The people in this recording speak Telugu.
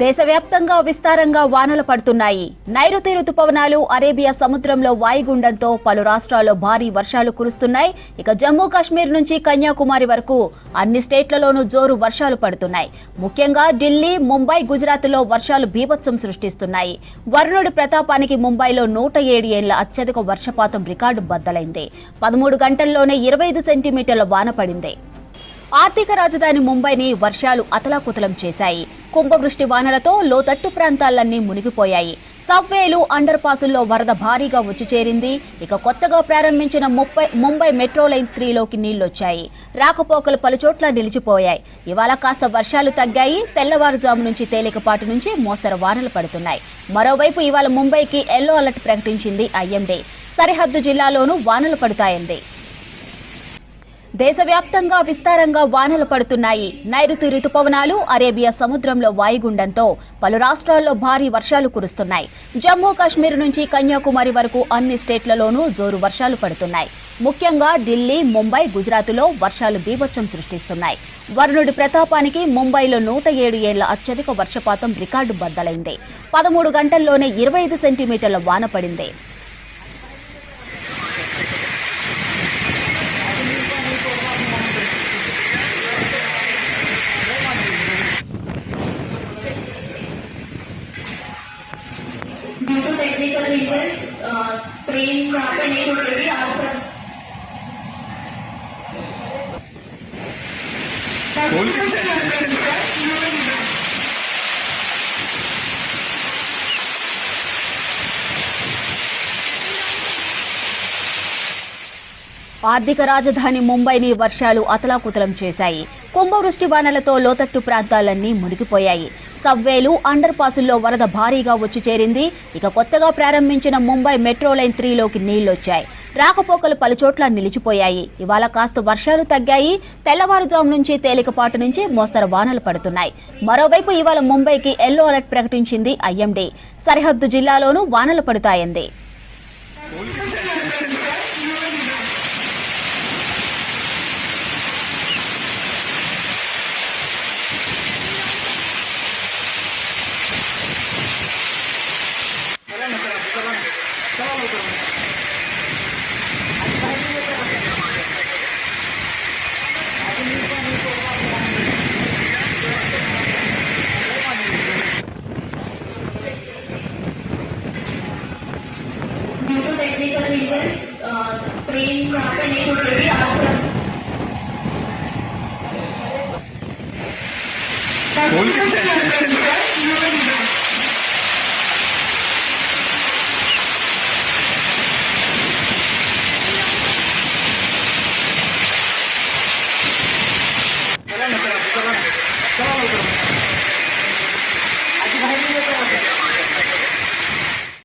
దేశవ్యాప్తంగా విస్తారంగా వానలు పడుతున్నాయి. నైరుతి రుతుపవనాలు అరేబియా సముద్రంలో వాయుగుండంతో పలు రాష్ట్రాల్లో భారీ వర్షాలు కురుస్తున్నాయి. ఇక జమ్మూ కాశ్మీర్ నుంచి కన్యాకుమారి వరకు అన్ని స్టేట్లలోనూ జోరు వర్షాలు పడుతున్నాయి. ముఖ్యంగా ఢిల్లీ, ముంబై, గుజరాత్లో వర్షాలు బీభత్సం సృష్టిస్తున్నాయి. వరుణుడి ప్రతాపానికి ముంబైలో 107 ఏళ్ల అత్యధిక వర్షపాతం రికార్డు బద్దలైంది. 13 గంటల్లోనే 25 సెంటీమీటర్ల వాన పడింది. ఆర్థిక రాజధాని ముంబైని వర్షాలు అతలాకుతలం చేశాయి. కుంభవృష్టి వానలతో లోతట్టు ప్రాంతాలన్నీ మునిగిపోయాయి. సబ్వేలు, అండర్ పాసుల్లో వరద భారీగా వచ్చి చేరింది. ఇక కొత్తగా ప్రారంభించిన ముంబై మెట్రో లైన్ 3లోకి నీళ్లొచ్చాయి. రాకపోకలు పలుచోట్ల నిలిచిపోయాయి. ఇవాళ కాస్త వర్షాలు తగ్గాయి. తెల్లవారుజాము నుంచి తేలికపాటి నుంచి మోస్తరు వానలు పడుతున్నాయి. మరోవైపు ఇవాళ ముంబైకి ఎల్లో అలర్ట్ ప్రకటించింది ఐఎండీ. సరిహద్దు జిల్లాలోనూ వానలు పడుతాయంది. దేశవ్యాప్తంగా విస్తారంగా వానలు పడుతున్నాయి. నైరుతి రుతుపవనాలు అరేబియా సముద్రంలో వాయుగుండంతో పలు రాష్ట్రాల్లో భారీ వర్షాలు కురుస్తున్నాయి. జమ్మూ కాశ్మీర్ నుంచి కన్యాకుమారి వరకు అన్ని స్టేట్లలోనూ జోరు వర్షాలు పడుతున్నాయి. ముఖ్యంగా ఢిల్లీ, ముంబై, గుజరాత్లో వర్షాలు బీభత్సం సృష్టిస్తున్నాయి. వరుణుడి ప్రతాపానికి ముంబైలో 107 ఏళ్ల అత్యధిక వర్షపాతం రికార్డు బద్దలైంది. 13 గంటల్లోనే 25 సెంటీమీటర్ల వాన పడింది. Due to technical reasons, train यहाँ पे नहीं रुकेगी आप सब। ఆర్థిక రాజధాని ముంబైని వర్షాలు అతలాకుతలం చేశాయి. కుంభవృష్టి వానలతో లోతట్టు ప్రాంతాలన్నీ మునిగిపోయాయి. సబ్వేలు, అండర్ పాసుల్లో వరద భారీగా వచ్చి చేరింది. ఇక కొత్తగా ప్రారంభించిన ముంబై మెట్రో లైన్ 3లోకి నీళ్లొచ్చాయి. రాకపోకలు పలుచోట్ల నిలిచిపోయాయి. ఇవాళ కాస్త వర్షాలు తగ్గాయి. తెల్లవారుజాము నుంచి తేలికపాటి నుంచి మోస్తరు వానలు పడుతున్నాయి. మరోవైపు ఇవాళ ముంబైకి ఎల్లో అలర్ట్ ప్రకటించింది ఐఎండీ. సరిహద్దు జిల్లాలోనూ వానలు పడుతాయంది. Due to technical reasons, train यहाँ पे नहीं रुकेगी आप सब।